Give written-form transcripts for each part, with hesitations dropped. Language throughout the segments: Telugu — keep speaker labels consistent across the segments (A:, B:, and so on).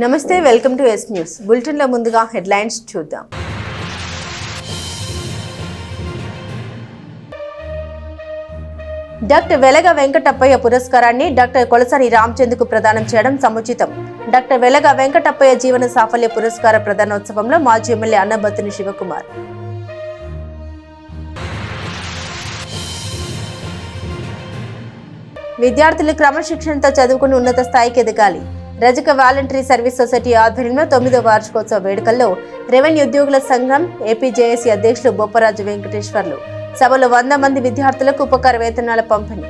A: నమస్తే, welcome to yes news bulletin లో ముందుగా హెడ్లైన్స్ చూద్దాం. డాక్టర్ వెలగ వెంకటప్పయ్య పురస్కారాన్ని డాక్టర్ కొలసాని రామచంద్రకు ప్రదానం చేయడం సముచితం. డాక్టర్ వెలగ వెంకటప్పయ్య జీవన సాఫల్య పురస్కార ప్రదానోత్సవంలో మాజీ ఎమ్మెల్యే అన్నబత్తుని శివకుమార్. విద్యార్థులు క్రమశిక్షణతో చదువుకుని ఉన్నత స్థాయికి ఎదగాలి. రజక వాలంటరీ సర్వీస్ సొసైటీ ఆధ్వర్యంలో 9వ వార్షికోత్సవ వేడుకల్లో రెవెన్యూ ఉద్యోగుల సంఘం ఏపీజేఏసీ అధ్యక్షులు బొప్పరాజు వెంకటేశ్వర్లు సభలో 100 మంది విద్యార్థులకు ఉపకార వేతనాల పంపిణీ.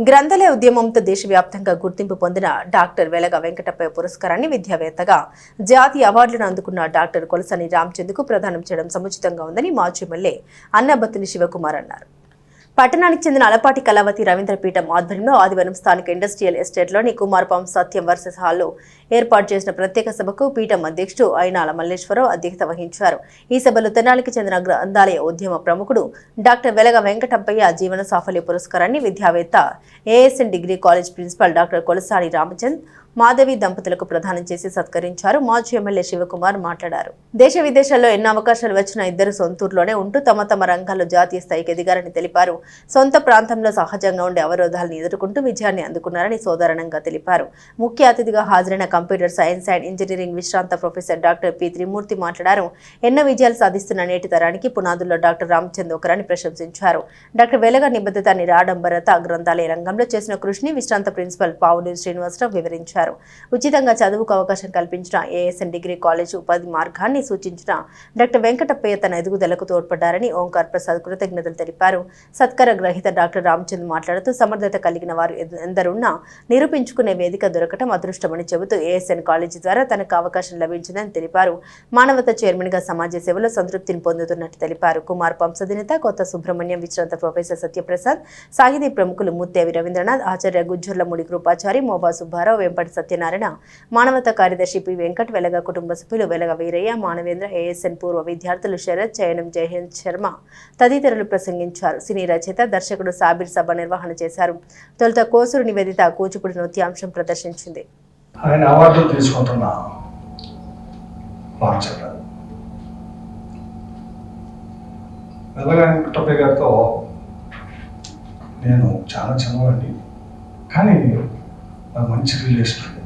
A: గ్రంథాలయ ఉద్యమంతో దేశవ్యాప్తంగా గుర్తింపు పొందిన డాక్టర్ వెలగ వెంకటప్పయ్య పురస్కారాన్ని విద్యావేత్తగా జాతీయ అవార్డులను అందుకున్న డాక్టర్ కొలసాని రామచంద్రకు ప్రదానం చేయడం సముచితంగా ఉందని మాజీ ఎమ్మెల్యే అన్నబత్తుని శివకుమార్ అన్నారు. పట్టణానికి చెందిన అలపాటి కళావతి రవీంద్రపీఠం ఆధ్వర్యంలో ఆదివారం స్థానిక ఇండస్ట్రియల్ ఎస్టేట్లోని కుమారపాం సత్యం వర్సెస్ హాల్లో ఏర్పాటు చేసిన ప్రత్యేక సభకు పీఠం అధ్యక్షుడు అయినాల మల్లేశ్వరరావు అధ్యక్షత వహించారు. ఈ సభలో తెనాలికి చెందిన గ్రంథాలయ ఉద్యమ ప్రముఖుడు డాక్టర్ వెలగ వెంకటప్పయ్య జీవన సాఫల్య పురస్కారాన్ని విద్యావేత్త ASN degree college principal doctor Kolasani Ramachand Madhavi దంపతులకు ప్రదానం చేసి సత్కరించారు. మాజీ ఎమ్మెల్యే శివకుమార్ మాట్లాడారు. దేశ విదేశాల్లో ఎన్నో అవకాశాలు వచ్చిన ఇద్దరు సొంతూరులోనే ఉంటూ తమ తమ రంగాల్లో జాతీయ స్థాయికి ఎదిగారని తెలిపారు. సొంత ప్రాంతంలో సహజంగా ఉండే అవరోధాలను ఎదుర్కొంటూ విజయాన్ని అందుకున్నారని సోదరణంగా తెలిపారు. ముఖ్య అతిథిగా హాజరైన కంప్యూటర్ సైన్స్ అండ్ ఇంజనీరింగ్ విశ్రాంత ప్రొఫెసర్ డాక్టర్ పి త్రిమూర్తి మాట్లాడారు. ఎన్నో విజయాలు సాధిస్తున్న నేటి తరానికి పునాదుల్లో డాక్టర్ రామచంద్ ఒకరని ప్రశంసించారు. డాక్టర్ వెలగ నిబద్ధత నిరాడంబరత గ్రంథాలయ రంగంలో చేసిన కృషిని విశ్రాంత ప్రిన్సిపల్ పావులూరి శ్రీనివాసరావు వివరించారు. ఉచితంగా చదువుకు అవకాశం కల్పించిన ఏఎస్ఎన్ డిగ్రీ కాలేజ్ ఉపాధి మార్గాన్ని సూచించిన డాక్టర్ వెంకటప్పయ్య తన ఎదుగుదలకు తోడ్పడ్డారని ఓంకార్ ప్రసాద్ కృతజ్ఞతలు తెలిపారు. సత్కార గ్రహీత డాక్టర్ రామచంద్ మాట్లాడుతూ సమర్థత కలిగిన వారు ఎందరున్నా నిరూపించుకునే వేదిక దొరకటం అదృష్టమని చెబుతూ ఏఎస్ఎన్ కాలేజీ ద్వారా తనకు అవకాశం లభించిందని తెలిపారు. మానవత చైర్మన్ గా సమాజ సేవలో సంతృప్తిని పొందుతున్నట్టు తెలిపారు. కుమార్ పంసధినేత కొత్త సుబ్రహ్మణ్యం విశ్రాంత ప్రొఫెసర్ సత్యప్రసాద్ సాహితీ ప్రముఖులు ముత్తేవి రవీంద్రనాథ్ ఆచార్య గుజ్జర్లముడి కృపాచారి మోబా సుబ్బారావు వెంపటి సత్యనారాయణ మానవత కార్యదర్శి పి వెంకట్ వెలగ కుటుంబ సభ్యులు వెలగ వీరయ్య మానవేంద్ర ఏఎస్ఎన్ పూర్వ విద్యార్థులు శరత్ చయనం జయహింద్ శర్మ తదితరులు ప్రసంగించారు. సినీ రచయిత దర్శకుడు సాబిర్ సభ నిర్వహణ చేశారు. తొలుత కోసూరు నివేదిత కూచిపూడి నృత్యాంశం ప్రదర్శించింది.
B: ఆయన అవార్డులు తీసుకుంటున్న వెలగ వెంకటప్పయ్య గారితో నేను చాలా చిన్నవాడిని, కానీ మంచి రిలేషన్ ఉంది.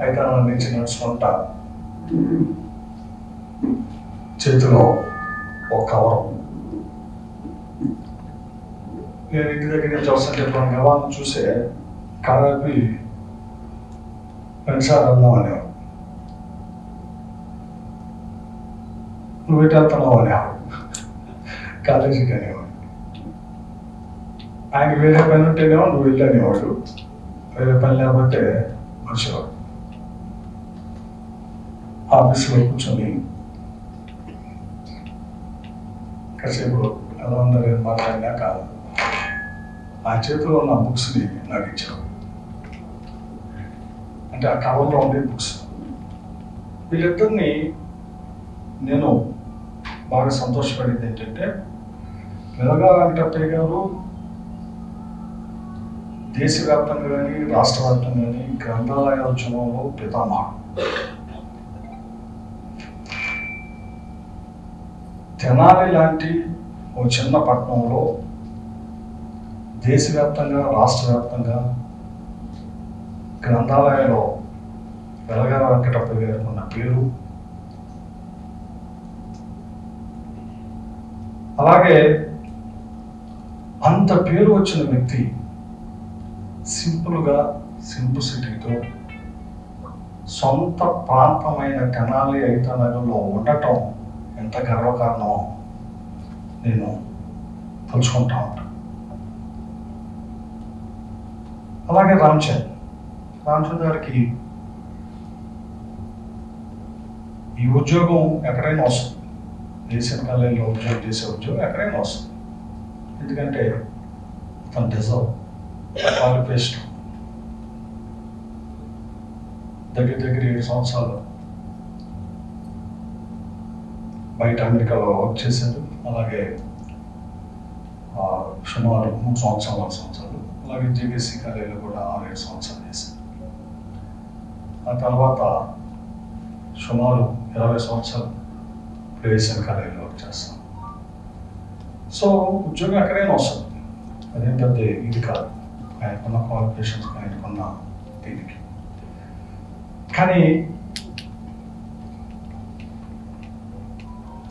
B: అయితే నుంచి నడుచుకుంటా చేతిలో ఒక కవరం, నేను ఇంటి దగ్గర నుంచి వస్తుంటే గవాన్ని చూసే కారాపి రెండుసార్లు వెళ్దాం అనేవాడు. నువ్వు ఎటు వెళ్తున్నావు అనేవాడు, కాలేజీకి అనేవాడు. ఆయన వేరే పని ఉంటేనేమో నువ్వు వెళ్ళనేవాడు, వేరే పని లేకపోతే మనిషివాడు. ఆఫీసులో కూర్చొని కాసేపు ఎలా ఉందని మాట్లాడినాక ఆ చేతిలో ఉన్న బుక్స్ని నాకు ఇచ్చావు. అంటే ఆ కవర్లో ఉండే బుక్స్. వీళ్ళిద్దరిని నేను బాగా సంతోషపడేది ఏంటంటే, వెలగ వెంకటప్పయ్య గారు దేశవ్యాప్తంగా కానీ రాష్ట్ర వ్యాప్తంగా కానీ గ్రంథాలయ ఉద్యమంలో పితామహుడు. తెనాలి లాంటి ఓ చిన్న పట్టణంలో దేశవ్యాప్తంగా రాష్ట్ర వ్యాప్తంగా గ్రంథాలయంలో వెలగ వెంకటప్పయ్య గారికి ఉన్న పేరు, అలాగే అంత పేరు వచ్చిన వ్యక్తి సింపుల్గా సింప్లిసిటీతో సొంత ప్రాంతమైన తెనాలి ఐతనగర్లో ఉండటం ఎంత గర్వకారణమో నేను తలుచుకుంటా ఉంటాను. అలాగే రామచంద్ గారికి ఈ ఉద్యోగం ఎక్కడైనా వస్తుంది, దేశం కాలేజీలో ఉద్యోగం చేసే ఉద్యోగం ఎక్కడైనా వస్తుంది. ఎందుకంటే తను డిజర్వ్ క్వాలిఫికేషన్. దగ్గర 7 సంవత్సరాలు బయట అమెరికాలో వర్క్ చేశారు. అలాగే సుమారు 3 సంవత్సరాలు 4 సంవత్సరాలు. అలాగే జేబీసీ కాలేజీలో కూడా 6-7 సంవత్సరాలు చేశాను. ఆ తర్వాత సుమారు 20 సంవత్సరాలు ప్లేసెన్ కాలేజీలో వర్క్ చేస్తాను. సో ఉద్యోగం ఎక్కడైనా వస్తుంది, అదేం పెద్ద ఇది కాదు ఆయనకున్న క్వాలిఫికేషన్స్ ఆయనకున్న దీనికి. కానీ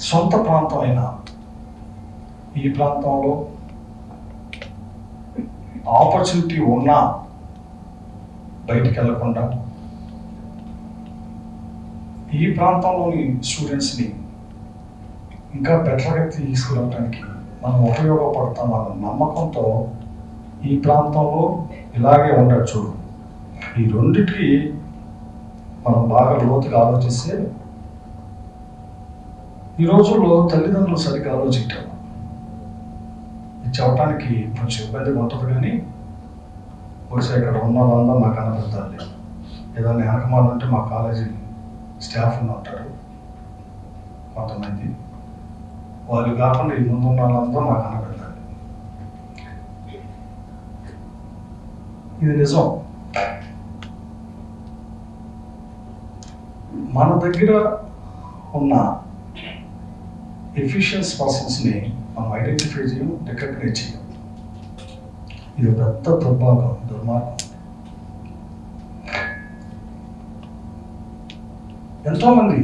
B: సొంత ప్రాంతం అయిన ఈ ప్రాంతంలో ఆపర్చునిటీ ఉన్నా బయటికి వెళ్ళకుండా ఈ ప్రాంతంలోని స్టూడెంట్స్ని ఇంకా బెటర్గా తీసుకురావడానికి మనం ఉపయోగపడతామన్న నమ్మకంతో ఈ ప్రాంతంలో ఇలాగే ఉండొచ్చు. ఈ రెండిటికి మనం బాగా లోతుగా ఆలోచిస్తే ఈ రోజుల్లో తల్లిదండ్రులు సరిగ్గా ఆలోచించారు. ఇది చెప్పడానికి కొంచెం ఇబ్బందిగా ఉంటుంది, కానీ బహుశా ఇక్కడ ఉన్న వాళ్ళందరూ నాకు అన్నపెట్టాలి. ఏదైనా వెనకమాలంటే మా కాలేజీ స్టాఫ్ ఉంటారు కొంతమంది, వాళ్ళు కాకుండా ఈ ముందున్న వాళ్ళందరూ నాకు అన్నపెట్టాలి. ఇది నిజం. మన దగ్గర ఉన్న ఎఫిషియన్స్ పర్సన్స్ని మనం ఐడెంటిఫై చేయం, రికగ్నైజ్ చేయం. ఇది పెద్ద దుర్మార్గం. ఎంతోమంది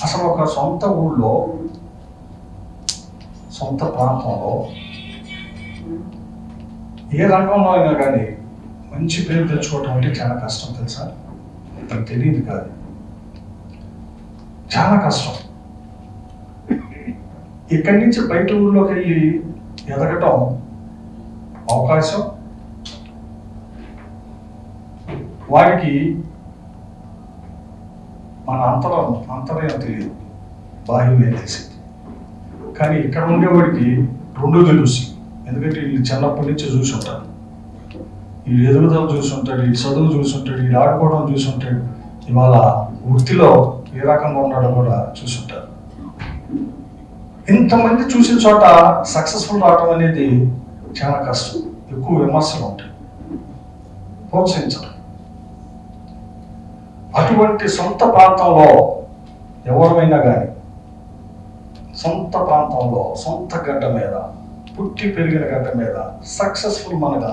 B: అసలు ఒక సొంత ఊళ్ళో సొంత ప్రాంతంలో ఏ రంగంలో అయినా కానీ మంచి పేరు తెచ్చుకోవటం అంటే చాలా కష్టం, తెలుసా? నాకు తెలియదు కాదు, చాలా కష్టం. ఇక్కడి నుంచి బయట ఊళ్ళోకి వెళ్ళి ఎదగటం అవకాశం వారికి మన అంతర్యం తెలియదు, బాహ్యమే తెలిసింది. కానీ ఇక్కడ ఉండేవాడికి రెండు తెలుసు. ఎందుకంటే వీళ్ళు చిన్నప్పటి నుంచి చూసి ఉంటారు, ఈ ఎదుగుదల చూసుంటాడు, ఈ చదువు చూసుంటాడు, ఈ ఆడుకోవడం చూసుంటాడు, ఇవాళ వృత్తిలో ఏ రకంగా ఉన్నాడో కూడా చూసుంటారు. ఇంతమంది చూసిన చోట సక్సెస్ఫుల్ రావడం అనేది చాలా కష్టం. ఎక్కువ విమర్శలు ఉంటాయి, ప్రోత్సహించడం. అటువంటి సొంత ప్రాంతంలో ఎవరైనా కానీ సొంత ప్రాంతంలో సొంత గడ్డ మీద పుట్టి పెరిగిన గడ్డ మీద సక్సెస్ఫుల్ మనగా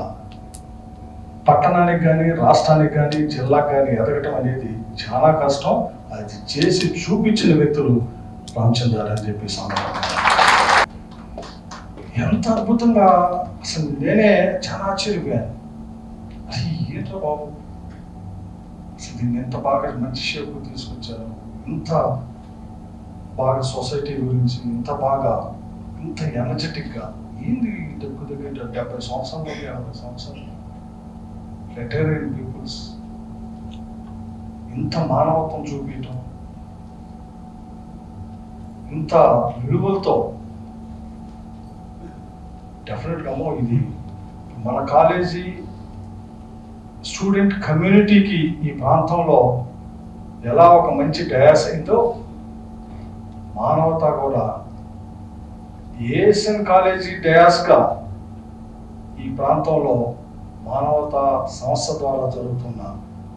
B: పట్టణానికి కానీ రాష్ట్రానికి కానీ జిల్లాకు కానీ ఎదగటం అనేది చాలా కష్టం. అది చేసి చూపించిన వ్యక్తులు రామచంద్రారు అని చెప్పి సందర్భంగా ఎంత అద్భుతంగా, అసలు నేనే చాలా ఆశ్చర్యపోయాను. అది ఏంటో బాబు, అసలు దీన్ని ఎంత బాగా మంచి షేప్కు తీసుకొచ్చారు, ఇంత బాగా సొసైటీ గురించి ఇంత బాగా ఇంత ఎనర్జెటిక్గా. ఏంది దగ్గర 70 సంవత్సరాలు 50 సంవత్సరాలు రిటైర్ అయిన పీపుల్స్ ఇంత మానవత్వం చూపించడం, ఇంత విలువలతో డెఫినెట్గా ఇది మన కాలేజీ స్టూడెంట్ కమ్యూనిటీకి ఈ ప్రాంతంలో ఎలా ఒక మంచి డయాస్ అయిందో మానవత కూడా ఏఎస్ఎన్ కాలేజీ డయాస్గా ఈ ప్రాంతంలో మానవతా సంస్థ ద్వారా జరుగుతున్న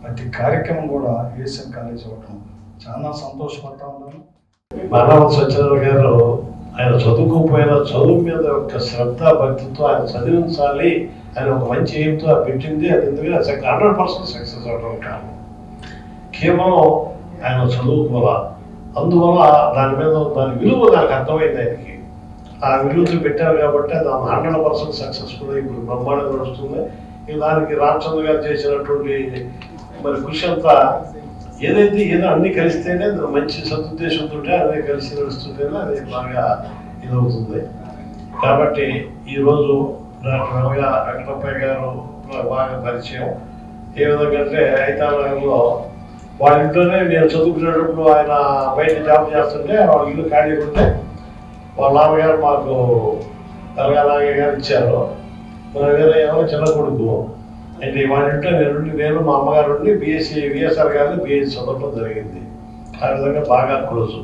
B: ప్రతి కార్యక్రమం కూడా ఏఎస్ఎన్ కాలేజీ అవ్వటం చాలా సంతోషపడతా ఉన్నాను.
C: మానవ సత్యనారాయణ గారు ఆయన చదువుకోపోయిన చదువు మీద ఒక శ్రద్ధ భక్తితో ఆయన చదివించాలి అని ఒక మంచి ఎయిమ్తో పెట్టింది. అది ఎందుకంటే 100% సక్సెస్ అవడం కారణం కేవలం ఆయన చదువుకోవాలా, అందువల్ల దాని మీద దాని విలువ నాకు అర్థమైంది. ఆయనకి ఆ విలువతో పెట్టారు కాబట్టి అది 100% సక్సెస్ఫుల్ ఇప్పుడు బ్రహ్మాండంగా నడుస్తుంది. దానికి రామచంద్ర గారు చేసినటువంటి మరి కృషి అంతా ఏదో అన్ని కలిస్తేనే మంచి సదుద్దేశంతో అదే కలిసి నడుస్తుంటేనే అది బాగా ఇదవుతుంది. కాబట్టి ఈరోజు డాక్టర్ వెంకటప్పయ్య గారు బాగా పరిచయం. ఏ విధంగా అంటే హైదరాబాద్లో వాళ్ళ ఇంట్లోనే నేను చదువుకునేటప్పుడు ఆయన బయట జాబ్ చేస్తుంటే వాళ్ళ ఇల్లు ఖాళీ ఉంటే వాళ్ళ నాన్నగారు మాకు తెలంగాణ గారు ఇచ్చారు. మన వేరే ఎవరో చిన్న కొడుకు అంటే వాళ్ళ ఇంట్లో నేను మా అమ్మగారు BSc VSR గారిని BSc చదవడం జరిగింది. ఆ విధంగా బాగా క్లోజు.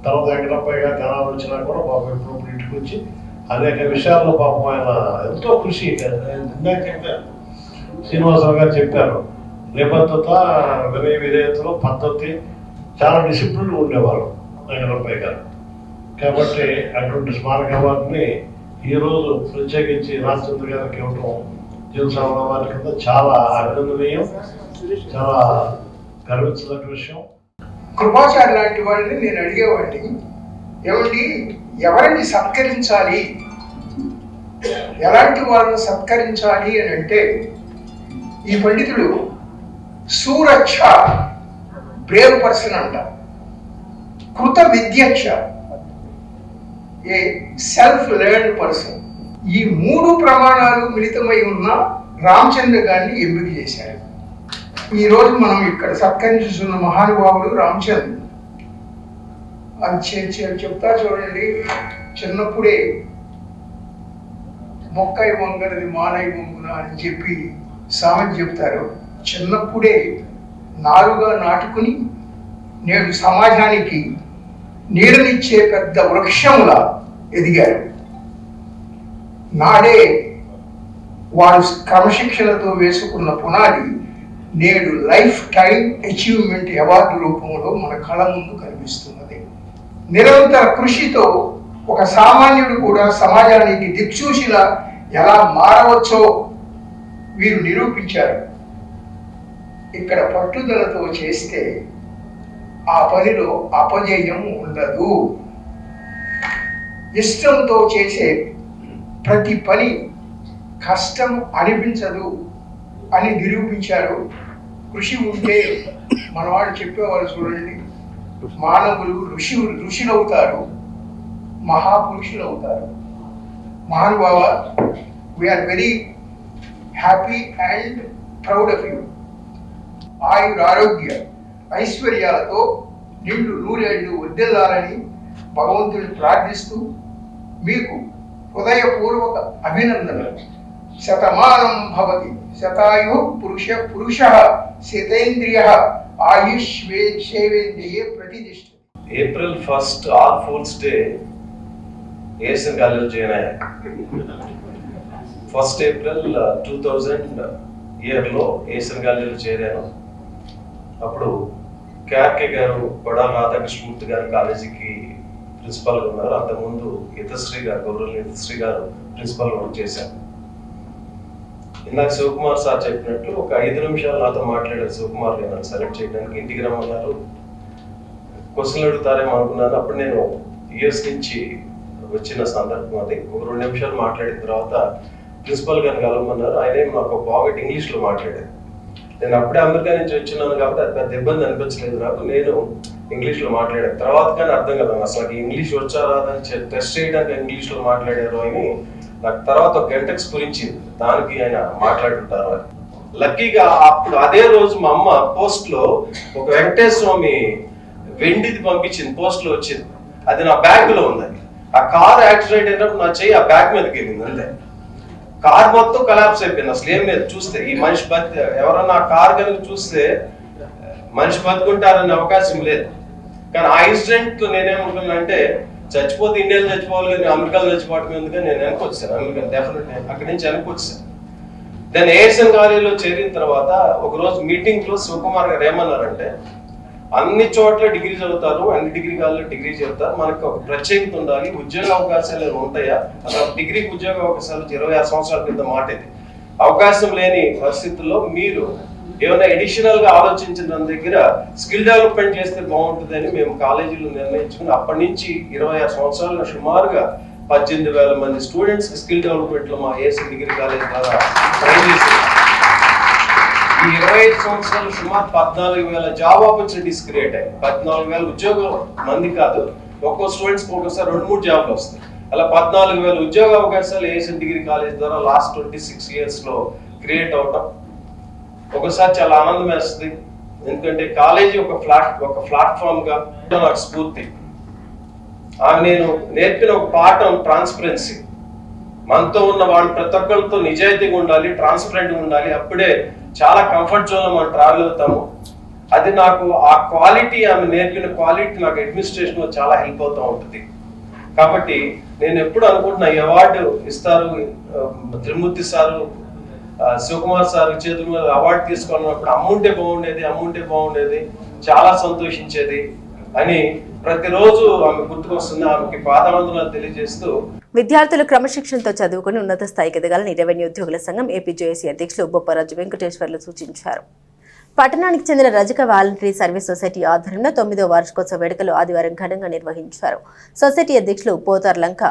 C: తర్వాత వెంకటప్పయ్య గారు తెనాలి వచ్చినా కూడా పాపం ఎప్పుడప్పుడు ఇంటికి వచ్చి అనేక విషయాల్లో పాపం ఆయన ఎంతో కృషి. ఇందాక చెప్పారు, శ్రీనివాసరావు గారు చెప్పారు, నిబద్ధత, వినయ విధేయతలు, పద్ధతి, చాలా డిసిప్లిన్ ఉండేవారు వెంకటప్పయ్య గారు. కాబట్టి అటువంటి స్మారక అవార్డుని ఈరోజు ప్రత్యేకించి రామచంద్ర గారికి ఇవ్వటం జీవసావన వారి కింద చాలా అభినందనీయం, చాలా గర్వించదగ్గ విషయం.
D: కృపాచార్య లాంటి వాళ్ళని నేను అడిగేవాడిని, ఏమండి ఎవరిని సత్కరించాలి, ఎలాంటి వాళ్ళని సత్కరించాలి అని అంటే ఈ పండితుడు సూరక్ష బ్రేవ్ పర్సన్ అంట, కృత విద్యక్ష ఏ సెల్ఫ్ లెర్న్డ్ పర్సన్. ఈ 3 ప్రమాణాలు మిళితమై ఉన్న రామచంద్ర గారిని ఎంపిక చేశారు. ఈ రోజు మనం ఇక్కడ సత్కరించుతున్న మహానుభావుడు రామచంద్ర. అది చెప్తా చూడండి, చిన్నప్పుడే మొక్కై వంగనది మానై వంగున అని చెప్పి సామెత చెప్తారు. చిన్నప్పుడే నారుగా నాటుకుని నేడు సమాజానికి నీడనిచ్చే పెద్ద వృక్షములా ఎదిగారు. నాడే వారు క్రమశిక్షణతో వేసుకున్న పునాది నేడు లైఫ్ టైం అచీవ్మెంట్ అవార్డు రూపంలో మన కళ ముందు కనిపిస్తున్నది. నిరంతర కృషితో ఒక సామాన్యుడు కూడా సమాజానికి దిక్సూచిలా ఎలా మారవచ్చో వీరు నిరూపించారు. ఇక్కడ పట్టుదలతో చేస్తే ఆ పనిలో అపజయం ఉండదు. ఇష్టంతో చేసే ప్రతి పని కష్టం అనిపించదు అని నిరూపించారు. కృషి ఉంటే మనవాడు చెప్పేవారు చూడండి, మానవులు ఋషులవుతారు, మహాపురుషులు అవుతారు. మహానుభావ, we are very happy and proud of you. ఆయురారోగ్య ఐశ్వర్యాలతో నిండు నూరేళ్లు వర్ధిల్లాలని భగవంతుని ప్రార్థిస్తూ మీకు హృదయపూర్వక అభినందనలు. శతమానం భవతి శతాయు పురుష శతేంద్రియ ఆయుష్ సేవేంద్రియే ప్రతిష్ఠ.
E: April 1st All Fools Day ASN కాలేజీలో జాయిన్ అయ్యాను. 1st April 2000 ఇయర్లో ఏఎస్ఎన్ కాలేజీలో చేరాను. అప్పుడు కేఆర్కే గారు, కొడాల రాధాకృష్ణమూర్తి గారు కాలేజీకి ప్రిన్సిపాల్గా ఉన్నారు. అంతకుముందు ఇతశ్రీ గారు, గౌరవ ఇతశ్రీ గారు ప్రిన్సిపాల్ వర్క్ చేశారు. ఇందాక శివకుమార్ సార్ చెప్పినట్లు ఒక 5 నిమిషాలు నాతో మాట్లాడారు శివకుమార్ గారు నన్ను సెలెక్ట్ చేయడానికి. ఇంటికి రమ్మన్నారు, క్వశ్చన్లు అడుగుతారేమో అనుకున్నాను. అప్పుడు నేను యుఎస్ నుంచి వచ్చిన సందర్భం అది. ఒక 2 నిమిషాలు మాట్లాడిన తర్వాత ప్రిన్సిపల్ గారిని కలవమన్నారు. ఆయనే నాకు బాగా ఇంగ్లీష్లో మాట్లాడారు. నేను అప్పుడే అమెరికా నుంచి వచ్చినాను కాబట్టి అది పెద్ద ఇబ్బంది అనిపించలేదు నాకు. నేను ఇంగ్లీష్లో మాట్లాడాను. తర్వాత కానీ అర్థం కదా అసలు ఇంగ్లీష్ వచ్చా రాదని టెస్ట్ చేయడానికి ఇంగ్లీష్లో మాట్లాడారు అని నాకు తర్వాత ఒక గంట స్ఫురించింది. దానికి ఆయన మాట్లాడుతుంటారు అని. లక్కీగా అప్పుడు అదే రోజు మా అమ్మ పోస్ట్లో ఒక వెంకటేశ్వర స్వామి వెండిది పంపించింది, పోస్ట్లో వచ్చింది. అది నా బ్యాగ్లో ఉంది. ఆ కార్ యాక్సిడెంట్ అయినప్పుడు నా చెయ్యి ఆ బ్యాగ్ మీదకి వెళ్ళింది అంతే. కార్ మొత్తం కొలాప్స్ అయిపోయింది. అసలు ఏం లేదు. చూస్తే ఈ మనిషి ఎవరన్నా ఆ కార్ కనుక చూస్తే మనిషి బతుకుంటారనే అవకాశం లేదు. కానీ ఆ ఇన్సిడెంట్ నేనేమనుకున్నా అంటే చచ్చిపోతే ఇండియాలో చచ్చిపోవాలి కానీ అమెరికాలో చచ్చిపోవటం ఎందుకని నేను వెనకొచ్చాను. అమెరికా డెఫినెట్ అక్కడి నుంచి వెనకొచ్చాను. దాన్ని ఏఎస్ఎన్ కాలేజీలో చేరిన తర్వాత ఒకరోజు మీటింగ్లో శివకుమార్ గారు ఏమన్నారంటే, అన్ని చోట్ల డిగ్రీ చదువుతారు, అన్ని డిగ్రీ కాలేజీలో డిగ్రీ చదువుతారు, మనకు ఒక ప్రత్యేకత ఉండాలి, ఉద్యోగ అవకాశాలు ఉంటాయా? అసలు డిగ్రీకి ఉద్యోగ అవకాశాలు 26 సంవత్సరాల క్రితం మాట ఇది. అవకాశం లేని పరిస్థితుల్లో మీరు ఏమైనా ఎడిషనల్ గా ఆలోచించిన దాని దగ్గర స్కిల్ డెవలప్మెంట్ చేస్తే బాగుంటుందని మేము కాలేజీలో నిర్ణయించుకుని అప్పటి నుంచి 26 సంవత్సరాలు సుమారుగా 18,000 మంది స్టూడెంట్స్ స్కిల్ డెవలప్మెంట్ లో మా ఏఎస్ఎన్ డిగ్రీ కాలేజ్ ద్వారా ట్రైన్ చేశారు. ఈ 25 సంవత్సరాలు సుమారు 14,000 జాబ్ ఆపర్చునిటీస్ క్రియేట్ అయ్యాయి. 14,000 ఉద్యోగం మంది కాదు, ఒక్కో స్టూడెంట్స్ ఒక్కోసారి 2-3 జాబ్లు వస్తాయి. అలా 14,000 ఉద్యోగ అవకాశాలు ఏఎస్ఎన్ డిగ్రీ కాలేజ్ ద్వారా లాస్ట్ 26 years లో క్రియేట్ అవటం ఒకసారి చాలా ఆనందం వేస్తుంది. ఎందుకంటే కాలేజీ ఒక ప్లాట్ఫామ్ గా నాకు స్ఫూర్తి. ఆమె నేను నేర్పిన ఒక పాఠం ట్రాన్స్పరెన్సీ. మనతో ఉన్న వాళ్ళు ప్రతి ఒక్కరితో నిజాయితీగా ఉండాలి, ట్రాన్స్పరెంట్గా ఉండాలి. అప్పుడే చాలా కంఫర్ట్ జోన్ లో మనం ట్రావెల్ అవుతాము. అది నాకు ఆ క్వాలిటీ, ఆమె నేర్పిన క్వాలిటీ నాకు అడ్మినిస్ట్రేషన్లో చాలా హెల్ప్ అవుతూ ఉంటుంది. కాబట్టి నేను ఎప్పుడు అనుకుంటున్నా ఈ అవార్డు ఇస్తారు, త్రిమూర్తి సారు, శివకుమార్ సార్ చేతుల మీద అవార్డు తీసుకోవాలన్నప్పుడు అమ్ముంటే బాగుండేది, చాలా సంతోషించేది అని ప్రతిరోజు ఆమె గుర్తుకొస్తుంది. ఆమెకి పాదవందనాలు తెలియజేస్తూ,
A: విద్యార్థులు క్రమశిక్షణతో చదువుకుని ఉన్నత స్థాయికి ఎదగాలని రెవెన్యూ ఉద్యోగుల సంఘం ఏపీ జేఏసీ అధ్యక్షులు బొప్పరాజు వెంకటేశ్వర్లు సూచించారు. పట్టణానికి చెందిన రజక వాలంటరీ సర్వీస్ సొసైటీ ఆధ్వర్యంలో 9వ వార్షికోత్సవ వేడుకలు ఆదివారం ఘనంగా నిర్వహించారు. సొసైటీ అధ్యక్షులు పోతార్ లంక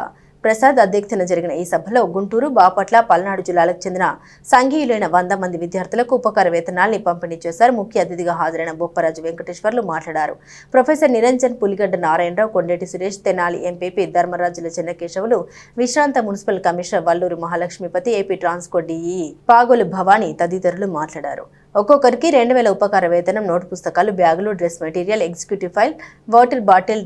A: ప్రసాద్ అధ్యక్షతన జరిగిన ఈ సభలో గుంటూరు, బాపట్ల, పల్నాడు జిల్లాలకు చెందిన సంఘీయులైన 100 మంది విద్యార్థులకు ఉపకార వేతనాల్ని పంపిణీ చేశారు. ముఖ్య అతిథిగా హాజరైన బొప్పరాజు వెంకటేశ్వర్లు మాట్లాడారు. ప్రొఫెసర్ నిరంజన్, పులిగడ్డ నారాయణరావు, కొండేటి సురేష్, తెనాలి ఎంపీపీ ధర్మరాజుల చెన్నకేశవులు, విశ్రాంత municipal commissioner Valluru Mahalakshmipathi, AP Transco DE Pagolu Bhavani తదితరులు మాట్లాడారు. ఒక్కొక్కరికి 2000 ఉపకార వేతనం, నోటు పుస్తకాలు, బ్యాగులు, dress material, executive file, water bottle,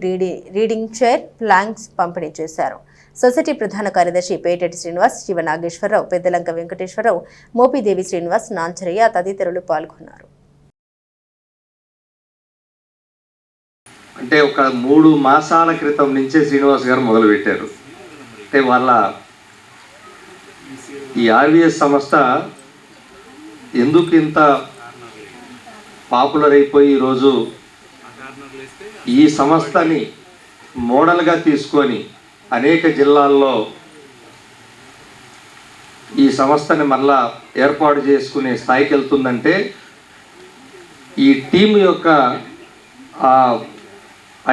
A: reading chair, planks పంపిణీ చేశారు. సొసైటీ ప్రధాన కార్యదర్శి పేటెటి శ్రీనివాస్, శివ నాగేశ్వరరావు, పెద్దలంక వెంకటేశ్వరరావు, మోపిదేవి శ్రీనివాస్, నాంచరయ్య తదితరులు పాల్గొన్నారు.
F: అంటే ఒక 3 మాసాల క్రితం నుంచే శ్రీనివాస్ గారు మొదలుపెట్టారు. అంటే వాళ్ళ ఈ ఆర్వీఎస్ సంస్థ ఎందుకు ఇంత పాపులర్ అయిపోయి ఈరోజు ఈ సంస్థని మోడల్గా తీసుకొని అనేక జిల్లాల్లో ఈ సంస్థని మళ్ళా ఏర్పాటు చేసుకునే స్థాయికి వెళ్తుందంటే ఈ టీం యొక్క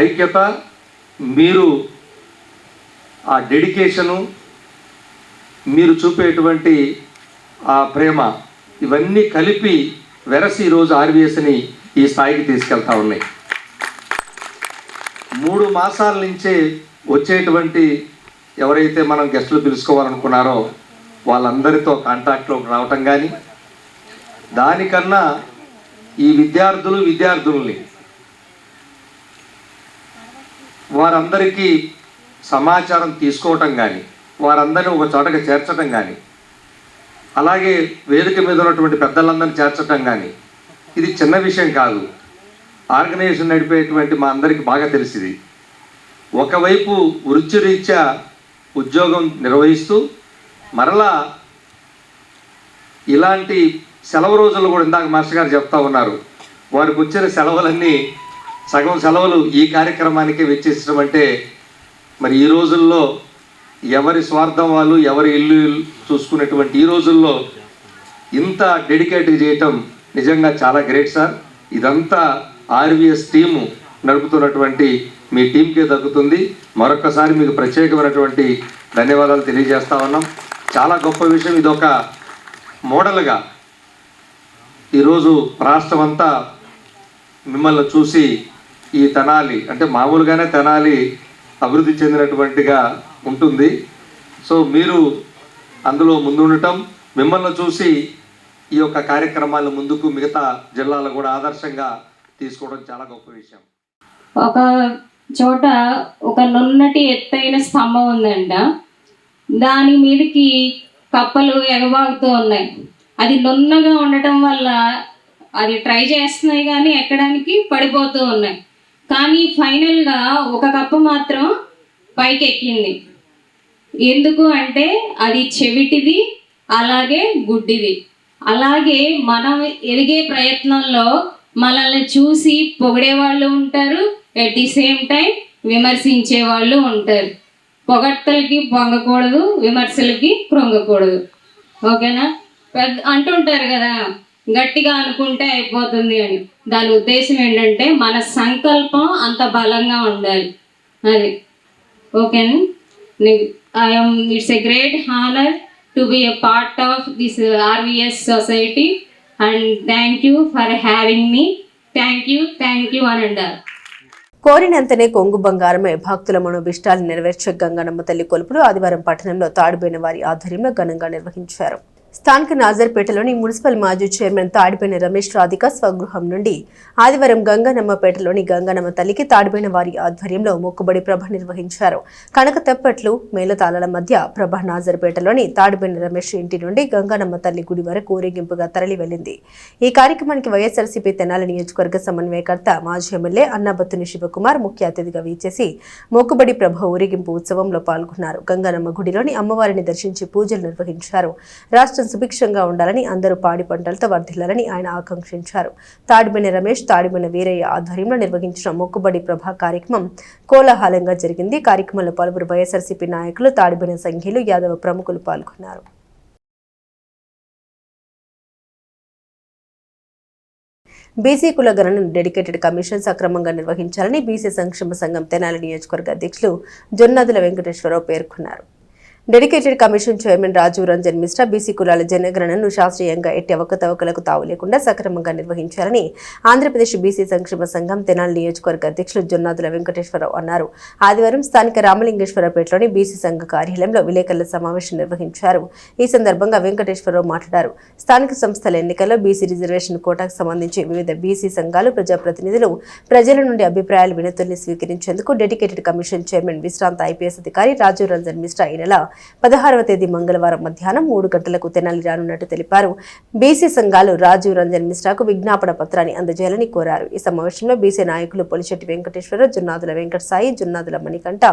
F: ఐక్యత, మీరు ఆ డెడికేషను, మీరు చూపేటువంటి ఆ ప్రేమ, ఇవన్నీ కలిపి వెరసి ఈరోజు ఆర్వీఎస్ని ఈ స్థాయికి తీసుకెళ్తా ఉన్నాయి. 3 మాసాల నుంచే వచ్చేటువంటి ఎవరైతే మనం గెస్టులు పిలుచుకోవాలనుకున్నారో వాళ్ళందరితో కాంటాక్ట్లోకి రావటం కానీ, దానికన్నా ఈ విద్యార్థుల్ని వారందరికీ సమాచారం తీసుకోవటం కానీ, వారందరినీ ఒక చోటకి చేర్చడం కానీ, అలాగే వేదిక మీద ఉన్నటువంటి పెద్దలందరినీ చేర్చడం కానీ, ఇది చిన్న విషయం కాదు. ఆర్గనైజేషన్ నడిపేటువంటి మా అందరికీ బాగా తెలిసింది. ఒకవైపు వృత్తిరీత్యా ఉద్యోగం నిర్వహిస్తూ మరలా ఇలాంటి సెలవు రోజులు కూడా ఇందాక మాస్టర్ గారు చెప్తా ఉన్నారు, వారికి వచ్చిన సెలవులన్నీ సగం సెలవులు ఈ కార్యక్రమానికి వెచ్చించడం అంటే మరి ఈ రోజుల్లో ఎవరి స్వార్థం వాళ్ళు, ఎవరి ఇల్లు చూసుకునేటువంటి ఈ రోజుల్లో ఇంత డెడికేట్ చేయటం నిజంగా చాలా గ్రేట్ సార్. ఇదంతా ఆర్వీఎస్ టీము నడుపుతున్నటువంటి మీ టీంకే దక్కుతుంది. మరొకసారి మీకు ప్రత్యేకమైనటువంటి ధన్యవాదాలు తెలియజేస్తా ఉన్నాం. చాలా గొప్ప విషయం. ఇదొక మోడల్గా ఈరోజు రాష్ట్రం అంతా మిమ్మల్ని చూసి ఈ తెనాలి అంటే మామూలుగానే తెనాలి అభివృద్ధి చెందినటువంటిగా ఉంటుంది. సో మీరు అందులో ముందుండటం, మిమ్మల్ని చూసి ఈ యొక్క కార్యక్రమాలు ముందుకు మిగతా జిల్లాలు కూడా ఆదర్శంగా తీసుకోవడం చాలా గొప్ప విషయం.
G: ఒక చోట ఒక నున్నటి ఎత్తైన స్తంభం ఉందంట. దాని మీదకి కప్పలు ఎగబాగుతూ ఉన్నాయి. అది నున్నగా ఉండటం వల్ల అది ట్రై చేస్తున్నాయి కానీ ఎక్కడానికి పడిపోతూ ఉన్నాయి. కానీ ఫైనల్గా ఒక కప్ప మాత్రం పైకి ఎక్కింది. ఎందుకు అంటే అది చెవిటిది, అలాగే గుడ్డిది. అలాగే మనం ఎదిగే ప్రయత్నంలో మనల్ని చూసి పొగిడే వాళ్ళు ఉంటారు, ఎట్ ది సేమ్ టైం విమర్శించే వాళ్ళు ఉంటారు. పొగడ్తలకి పొంగకూడదు, విమర్శలకి కృంగకూడదు. ఓకేనా? అంటుంటారు కదా, గట్టిగా అనుకుంటే అయిపోతుంది అని. దాని ఉద్దేశం ఏంటంటే మన సంకల్పం అంత బలంగా ఉండాలి. అది ఓకేనా? It's a great honour to be a part of this RVS society and thank you for having me. Thank you అని అంటారు.
A: కోరినంతనే కొంగు బంగారమే భక్తుల మనోభిష్టాలు నెరవేర్చే గంగనమ్మ తల్లి కొలుపులు ఆదివారం పట్టణంలో తాడుబోయిన వారి ఆధ్వర్యంలో ఘనంగా నిర్వహించారు. స్థానిక నాజర్పేటలోని మున్సిపల్ మాజీ చైర్మన్ తాడిపోయిన రమేష్ రాధిక స్వగృహం నుండి ఆదివారం గంగానమ్మపేటలోని గంగానమ్మ తల్లికి తాడిపోయిన వారి ఆధ్వర్యంలో మొక్కుబడి ప్రభ నిర్వహించారు. కనక తెప్పట్లు మేళతాళాల మధ్య ప్రభ నాజర్పేటలోని తాడిపోయిన రమేష్ ఇంటి నుండి గంగానమ్మ తల్లి గుడి వరకు ఊరేగింపుగా తరలి వెళ్లింది. ఈ కార్యక్రమానికి వైఎస్ఆర్సీపీ తెనాలి నియోజకవర్గ సమన్వయకర్త మాజీ ఎమ్మెల్యే అన్నాబత్తుని శివకుమార్ ముఖ్య అతిథిగా వీచేసి మొక్కుబడి ప్రభ ఊరేగింపు ఉత్సవంలో పాల్గొన్నారు. గంగానమ్మ గుడిలోని అమ్మవారిని దర్శించి పూజలు నిర్వహించారు. రాష్ట్రం సుభిక్షంగా ఉండాలని, అందరూ పాడి పంటలతో వర్ధిల్లాలని ఆయన ఆకాంక్షించారు. తాడిబెన రమేష్, తాడిబెన వీరయ్య ఆధ్వర్యంలో నిర్వహించిన మొక్కుబడి ప్రభా కార్యక్రమం కోలాహలంగా జరిగింది. కార్యక్రమంలో పలువురు వైఎస్ఆర్సీపీ నాయకులు, తాడిబెన సంఘీయులు, యాదవ ప్రముఖులు పాల్గొన్నారు. బీసీ కుల గణన డెడికేటెడ్ కమిషన్ సక్రమంగా నిర్వహించాలని బీసీ సంక్షేమ సంఘం తెనాలి నియోజకవర్గ అధ్యక్షులు జొన్నాదుల వెంకటేశ్వరరావు పేర్కొన్నారు. Dedicated commission chairman Rajiv Ranjan Mishra BC కులాల జనగణనను శాస్త్రీయంగా ఎట్టి అవకతవకలకు తావు లేకుండా సక్రమంగా నిర్వహించాలని ఆంధ్రప్రదేశ్ బీసీ సంక్షేమ సంఘం తెనాలి నియోజకవర్గ అధ్యక్షులు జొన్నాదుల వెంకటేశ్వరరావు అన్నారు. ఆదివారం స్థానిక రామలింగేశ్వరపేటలోని బీసీ సంఘ కార్యాలయంలో విలేకరుల సమావేశం నిర్వహించారు. ఈ సందర్భంగా వెంకటేశ్వరరావు మాట్లాడారు. స్థానిక సంస్థల ఎన్నికల్లో బీసీ రిజర్వేషన్ కోటాకు సంబంధించి వివిధ బీసీ సంఘాలు, ప్రజాప్రతినిధులు ప్రజల నుండి అభిప్రాయాలు, వినతుల్ని స్వీకరించేందుకు డెడికేటెడ్ కమిషన్ చైర్మన్ విశ్రాంత ఐపీఎస్ అధికారి రాజీవ్ రంజన్ మిశ్రా ఈ నెల 16వ తేదీ మంగళవారం మధ్యాహ్నం 3 గంటలకు తెనాలి రానున్నట్టు తెలిపారు. బీసీ సంఘాలు రాజీవ్ రంజన్ మిశ్రాకు విజ్ఞాపన పత్రాన్ని అందజేయాలని కోరారు. ఈ సమావేశంలో బీసీ నాయకులు పొలిశెట్టి వెంకటేశ్వరరావు, జొన్నాదుల వెంకట సాయి, జొన్నాదుల మణికంఠ,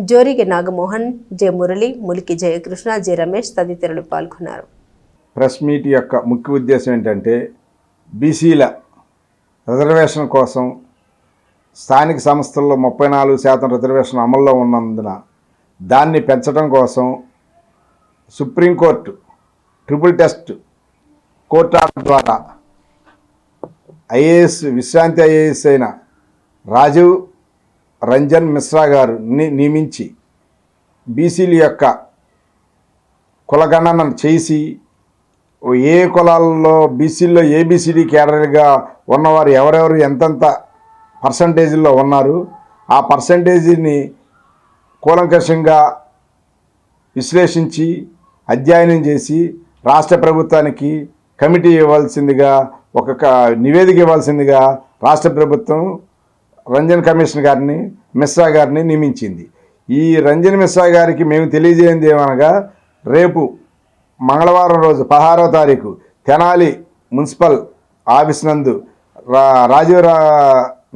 A: జోరిగె నాగమోహన్, జె మురళి, ములికి జయకృష్ణ, జె రమేష్ తదితరులు పాల్గొన్నారు.
H: ప్రెస్ మీట్ యొక్క ముఖ్య ఉద్దేశం ఏంటంటే బీసీల రిజర్వేషన్ కోసం స్థానిక సంస్థల్లో 34% రిజర్వేషన్ అమల్లో ఉన్నందున దాన్ని పెంచడం కోసం supreme court triple test court order ద్వారా విశ్రాంతి ఐఏఎస్ అయిన రాజీవ్ రంజన్ మిశ్రా గారు నియమించి బీసీల యొక్క కులగణన చేసి ఏ కులాల్లో బీసీల్లో ఏబిసిడి కేడర్గా ఉన్నవారు ఎవరెవరు ఎంతెంత పర్సంటేజీల్లో ఉన్నారు, ఆ పర్సంటేజీని కూలంకషంగా విశ్లేషించి అధ్యయనం చేసి రాష్ట్ర ప్రభుత్వానికి కమిటీ ఇవ్వాల్సిందిగా నివేదిక ఇవ్వాల్సిందిగా రాష్ట్ర ప్రభుత్వం రంజన్ కమిషన్ గారిని మిశ్రా గారిని నియమించింది. ఈ రంజన్ మిశ్రా గారికి మేము తెలియజేయండి ఏమనగా రేపు మంగళవారం రోజు 16వ తారీఖు తెనాలి మున్సిపల్ ఆఫీస్ నందు రాజీవ్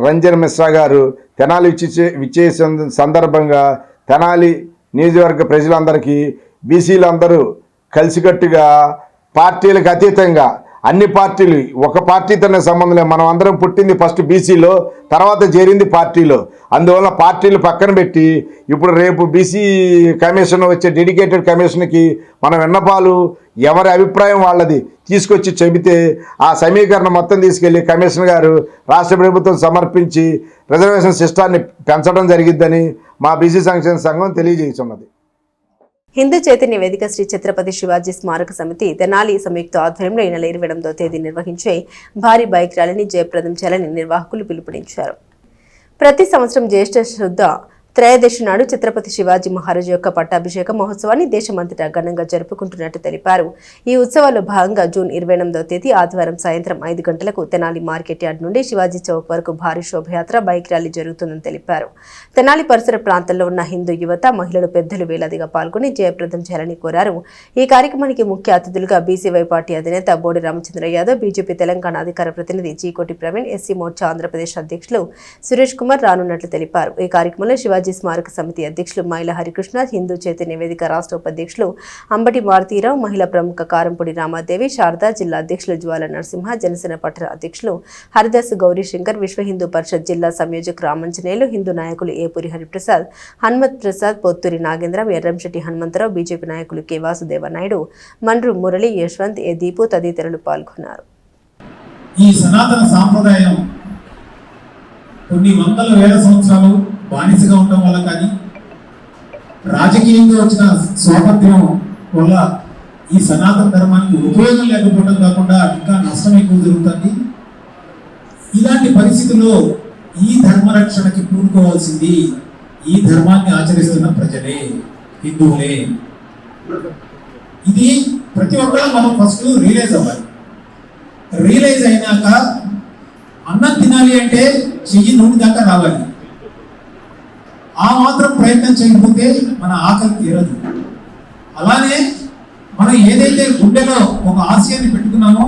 H: రంజన్ మిశ్రా గారు తెనాలి విచ్చేసే సందర్భంగా తెనాలి నియోజకవర్గ ప్రజలందరికీ బీసీలందరూ కలిసికట్టుగా పార్టీలకు అతీతంగా అన్ని పార్టీలు ఒక పార్టీతోనే సంబంధం లేదు. మనం అందరం పుట్టింది ఫస్ట్ బీసీలో, తర్వాత చేరింది పార్టీలో. అందువల్ల పార్టీలు పక్కన పెట్టి ఇప్పుడు రేపు బీసీ కమిషన్ వచ్చే డెడికేటెడ్ కమిషన్కి మన విన్నపాలు ఎవరి అభిప్రాయం వాళ్ళది తీసుకొచ్చి చెబితే ఆ సమీకరణం మొత్తం తీసుకెళ్ళి కమిషనర్ గారు రాష్ట్ర ప్రభుత్వం సమర్పించి రిజర్వేషన్ సిస్టాన్ని పెంచడం జరిగిద్దని మా బీసీ సంక్షేమ సంఘం తెలియజేస్తున్నది.
A: హిందూ చైతన్య వేదిక శ్రీ ఛత్రపతి శివాజీ స్మారక సమితి తెనాలి సంయుక్త ఆధ్వర్యంలో ఈ నెల 28వ తేదీ నిర్వహించే భారీ బైక్ ర్యాలీని జయప్రదం చేయాలని నిర్వాహకులు పిలుపునిచ్చారు. ప్రతి సంవత్సరం జ్యేష్ఠ శుద్ధ త్రయోదశి నాడు ఛత్రపతి శివాజీ మహారాజు యొక్క పట్టాభిషేక మహోత్సవాన్ని దేశమంతటా ఘనంగా జరుపుకుంటున్నట్టు తెలిపారు. ఈ ఉత్సవాల్లో భాగంగా జూన్ 28వ తేదీ ఆదివారం సాయంత్రం 5 గంటలకు తెనాలి మార్కెట్ యార్డ్ నుండి శివాజీ చౌక్ వరకు భారీ శోభయాత్ర బైక్ ర్యాలీ జరుగుతుందని తెలిపారు. తెనాలి పరిసర ప్రాంతాల్లో ఉన్న హిందూ యువత, మహిళలు, పెద్దలు వేలాదిగా పాల్గొని జయప్రదం చేయాలని కోరారు. ఈ కార్యక్రమానికి ముఖ్య అతిథులుగా బీసీవై పార్టీ అధినేత బోడి రామచంద్ర యాదవ్, బీజేపీ తెలంగాణ అధికార ప్రతినిధి చీకోటి ప్రవీణ్, ఎస్సీ మోర్చా ఆంధ్రప్రదేశ్ అధ్యక్షులు సురేష్ కుమార్ రానున్నట్లు తెలిపారు. ఈ కార్యక్రమంలో శివాజీ స్మారక సమితి అధ్యక్షులు మైల హరికృష్ణ, హిందూ చైతన్య వేదిక రాష్ట్ర ఉపాధ్యక్షులు అంబటి మారుతీరావు, మహిళా ప్రముఖ కారంపూడి రామాదేవి, శారదా జిల్లా అధ్యక్షులు జ్వాల నరసింహ, జనసేన పట్టణ అధ్యక్షులు హరిదాస్ గౌరీశంకర్, విశ్వ హిందూ పరిషత్ జిల్లా సంయోజక్ రామంజనేయులు, హిందూ నాయకులు ఏపూరి హరిప్రసాద్, హనుమత్ ప్రసాద్, పొత్తూరి నాగేంద్ర, ఎర్రంశెట్టి హనుమంతరావు, బీజేపీ నాయకులు కె వాసుదేవ నాయుడు, మండ్రు మురళి, యశ్వంత్, ఏ దీపు తదితరులు పాల్గొన్నారు.
I: ఈ సనాతన సాంప్రదాయం కొన్ని వందల వేల సంవత్సరాలు బానిసగా ఉండటం వల్ల కానీ రాజకీయంగా వచ్చిన స్వాతంత్ర్యం వల్ల ఈ సనాతన ధర్మానికి ఉపయోగం లేకపోవడం కాకుండా ఇంకా నష్టం ఎక్కువ జరుగుతుంది. ఇలాంటి పరిస్థితుల్లో ఈ ధర్మ రక్షణకి పూనుకోవాల్సింది ఈ ధర్మాన్ని ఆచరిస్తున్న ప్రజలే, హిందువులే. ఇది ప్రతి ఒక్కరు మనం ఫస్ట్ రియలైజ్ అవ్వాలి. రియలైజ్ అయినాక అన్నం తినాలి అంటే చెయ్యి నూనె దాకా రావాలి. ఆ మాత్రం ప్రయత్నం చేయకపోతే మన ఆకలి తీరదు. అలానే మనం ఏదైతే గుండెలో ఒక ఆశయాన్ని పెట్టుకున్నామో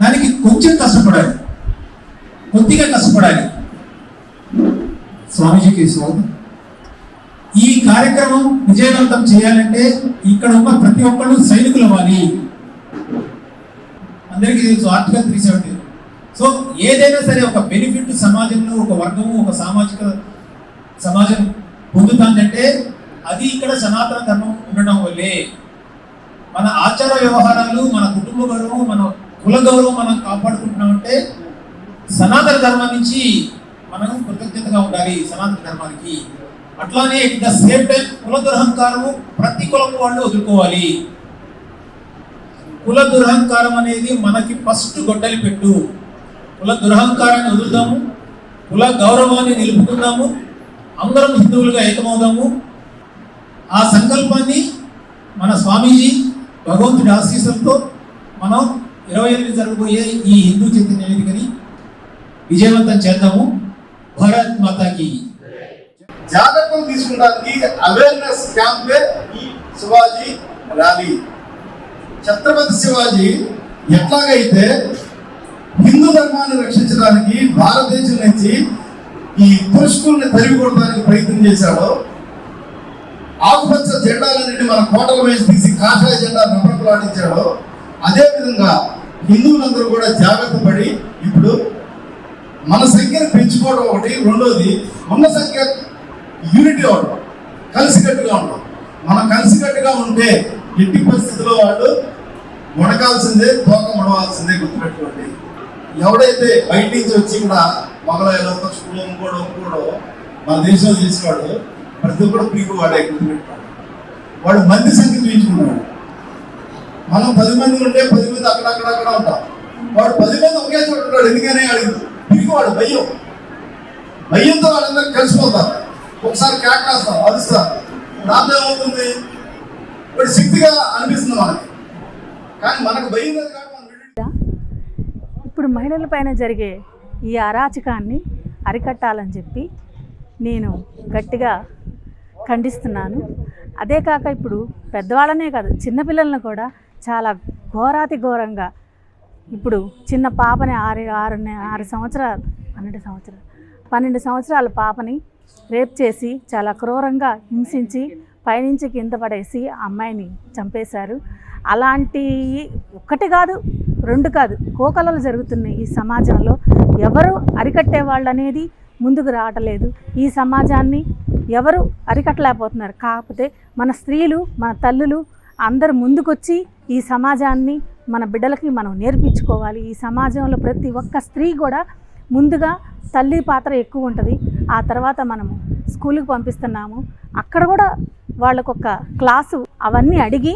I: దానికి కొంచెం కష్టపడాలి, కొద్దిగా కష్టపడాలి. స్వామీజీకి స్వాగతం. ఈ కార్యక్రమం విజయవంతం చేయాలంటే ఇక్కడ ఉన్న ప్రతి ఒక్కరు సైనికులు అవ్వాలి. అందరికీ తెలుసు ఆర్టికల్ 370. సో ఏదైనా సరే ఒక బెనిఫిట్ సమాజంలో ఒక వర్గము ఒక సమాజం పొందుతుందంటే అది ఇక్కడ సనాతన ధర్మం ఉండడం వల్లే. మన ఆచార వ్యవహారాలు, మన కుటుంబ గౌరవం, మన కుల గౌరవం మనం కాపాడుకుంటున్నామంటే సనాతన ధర్మం నుంచి మనం కృతజ్ఞతగా ఉండాలి సనాతన ధర్మానికి. అట్లానే ద సేమ్ టైం కుల దురహంకారము ప్రతి కులం వాళ్ళు వదులుకోవాలి. కుల దురహంకారం అనేది మనకి ఫస్ట్ గొడ్డలి పెట్టు. కుల దురహంకారాన్ని వదులుదాము, కుల గౌరవాన్ని నిలుపుకుందాము, అందరం హిందువులుగా ఏకమవుదాము. ఆ సంకల్పాన్ని మన స్వామీజీ భగవంతుడి ఆశీస్సులతో మనం 28 జరగబోయే ఈ హిందూ చైతన్య వేదికని విజయవంతం చేద్దాము. భారత్ మాతాకి.
J: జాగ్రత్తలు తీసుకుంటానికి అవేర్నెస్ క్యాంపే ఈ శివాజీ ర్యాలీ. ఛత్రపతి శివాజీ ఎట్లాగైతే హిందూ ధర్మాన్ని రక్షించడానికి భారతదేశం నుంచి ఈ తురుష్కుల్ని తరిమి కొట్టడానికి ప్రయత్నం చేశాడో, ఆకుపచ్చ జెండాలన్నింటి మన కోటల వేసి తీసి కాషాయ జెండా నమ్మకలాడించాడో, అదేవిధంగా హిందువులందరూ కూడా జాగ్రత్త పడి ఇప్పుడు మన సంఖ్యను పెంచుకోవడం ఒకటి, రెండోది ఉన్న సంఖ్య యూనిటీ అవడం, కలిసికట్టుగా ఉండడం. మనం కలిసికట్టుగా ఉంటే ఎట్టి పరిస్థితుల్లో వాళ్ళు మునకాల్సిందే, తోక ముడవాల్సిందే. గుర్తుపెట్టుకోండి. ఎవడైతే బయట నుంచి వచ్చి కూడా మొగలాయలో ఇంకోడో మన దేశంలో తీసుకోడు, ప్రతి ఒక్కడు పీకు వాడే. గుర్తుపెట్టుకోండి. వాడు మంది సంఖ్య చూపించుకున్నాడు. మనం 10 మంది ఉంటే 10 మంది అక్కడక్కడ ఉంటాం. వాడు 10 మంది ఒకే చోట ఉంటాడు. ఎందుకనే అడిగింది పీకువాడు భయంతో వాళ్ళందరూ కలిసిపోతారు. ఒకసారి కేకలేస్తాం, అరుస్తాం, దాంతో ఏమవుతుంది? వాడు శక్తిగా అనిపిస్తుంది మనకి. కానీ మనకు భయం లేదు కాబట్టి
K: ఇప్పుడు మహిళల పైన జరిగే ఈ అరాచకాన్ని అరికట్టాలని చెప్పి నేను గట్టిగా ఖండిస్తున్నాను. అదే కాక ఇప్పుడు పెద్దవాళ్ళనే కాదు చిన్నపిల్లలను కూడా చాలా ఘోరాతి ఘోరంగా ఇప్పుడు చిన్న పాపని 6 సంవత్సరాలు 12 సంవత్సరాల పాపని రేప్ చేసి చాలా క్రూరంగా హింసించి పైనుంచి కింద పడేసి అమ్మాయిని చంపేశారు. అలాంటి ఒకటి కాదు 2 కాదు కోకలలు జరుగుతున్నాయి ఈ సమాజంలో. ఎవరు అరికట్టే వాళ్ళు అనేది ముందుకు రావట్లేదు. ఈ సమాజాన్ని ఎవరు అరికట్టలేకపోతున్నారు. కాకపోతే మన స్త్రీలు, మన తల్లులు అందరూ ముందుకొచ్చి ఈ సమాజాన్ని మన బిడ్డలకి మనం నేర్పించుకోవాలి. ఈ సమాజంలో ప్రతి ఒక్క స్త్రీ కూడా ముందుగా తల్లి పాత్ర ఎక్కువ ఉంటుంది. ఆ తర్వాత మనము స్కూల్కి పంపిస్తున్నాము, అక్కడ కూడా వాళ్ళకొక క్లాసు అవన్నీ అడిగి